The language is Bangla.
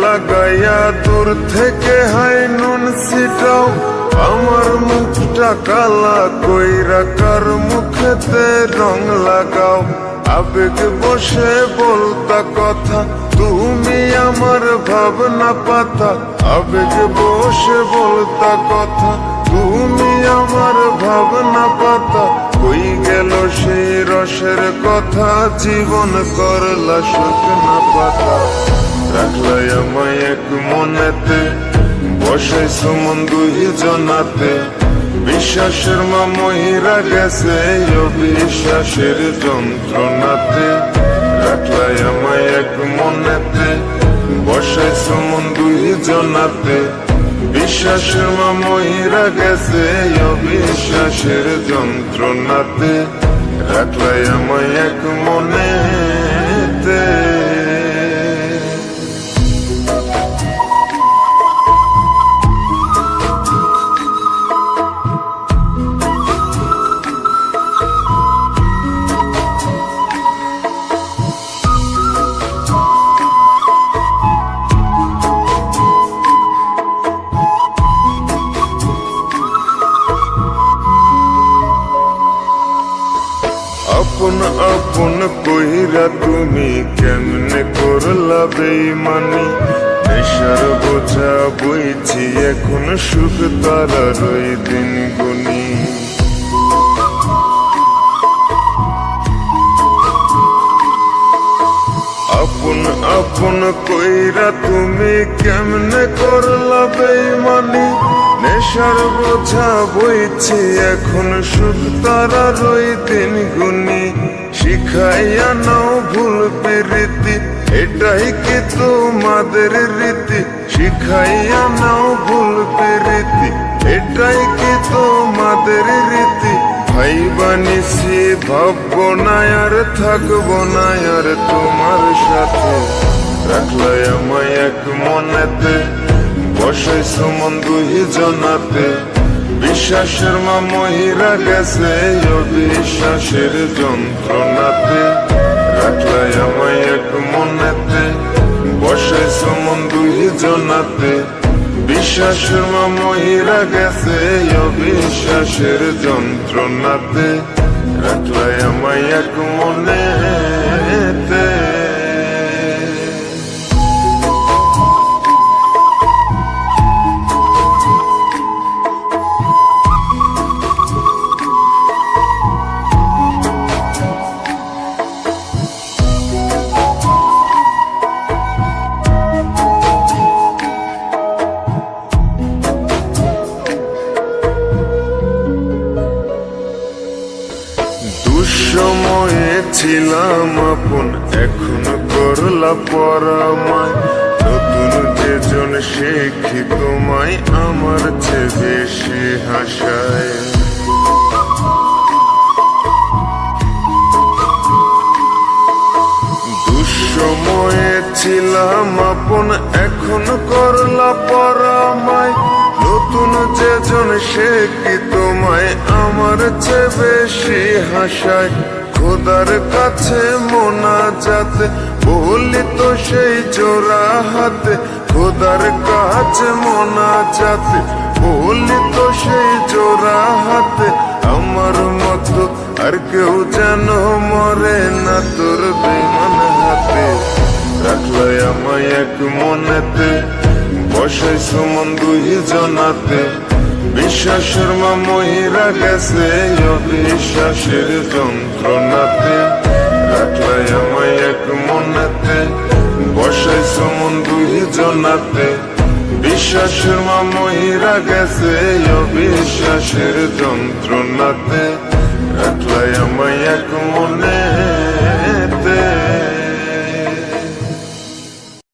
লাগাইয়া দূর থেকে হাই নুন ছিটাও, আমার মুখটা কালা কইরা কার মুখেতে রং লাগাও। আবেগ বসে বলতা কথা, তুমি আমার ভাবনা পাতা। আবেগ বসে বলতা কথা, তুমি আমার ভাবনা পাতা। কই গেল সেই রসের কথা, জীবন করলা শুকনা পাতা। রাখলাই আমায় এক মনেতে, বসাইছো মন দুই জনাতে। বিশ্বাসের মা মহিরা গেছে অবিশ্বাসের যন্ত্রণাতে। রাখলাই আমায় এক মনেতে, বসাইছো মন দুই জনাতে। বিশ্বাসের মা মহিরা গেছে অবিশ্বাসের যন্ত্রণাতে। রাখলাই আমায় এক মনেতে। আপন আপন কইরা তুমি কেমনে করলা বেইমানি। নেশার বোঝা বইছি এখন, সুখ তারার ওই দিন গুনি। আপন আপন কইরা তুমি কেমনে করলা বেইমানি। নেশার বোঝা বইছি এখন, সুখ তারার ওই দিন গুনি। শিখাইয়া নাও ভুল প্রীতি, এটাই কি তোমাদের রীতি। শিখাইয়া নাও ভুল প্রীতি, এটাই কি তোমাদের রীতি। ভাই বানিছি ভাববো না আর থাকবো না আর তোমার সাথে। রাখলাই আমায় এক মনেতে, বসাইছো মন দুই জনাতে। বিশ্বাসের মা মহিরা গেছে অবিশ্বাসের যন্ত্রণাতে। রাখলাই আমায় এক মনেতে, বসাইছো মন দুই জনাতে। বিশ্বাসের মা মহিরা গেছে অবিশ্বাসের যন্ত্রণাতে। রাখলাই আমায় এক মনেতে। দুঃসময়ে ছিলাম আপন, এখন করলা পরামায়। নতুন যেজন শেখি তোমায়, আমার চেয়ে বেশি হাসায়। দুঃসময়ে ছিলাম আপন, এখন করলা পরামায়। নতুন যেজন শেখি তোমায়, আমার চেয়ে বেশি হাসায়। খোদার কাছে মোনাজাতে বলি তো সেই জোড়া হাতে। খোদার কাছে মোনাজাতে বলি তো সেই জোড়া হাতে। আমার মতো আর কেউ যেন মরে না তোর বেমান হাতে। রাখলাই আমায় এক মনেতে, বসাইছো মন দুই জনাতে। বিশ্বাসের মা মহিরা গেছে অবিশ্বাসের যন্ত্রণাতে। রাখলাই আমায় এক মনেতে, বসাইছো মন দুই জনাতে। বিশ্বাসের মা মহিরা গেছে অবিশ্বাসের যন্ত্রণাতে। রাখলাই আমায় এক মনে।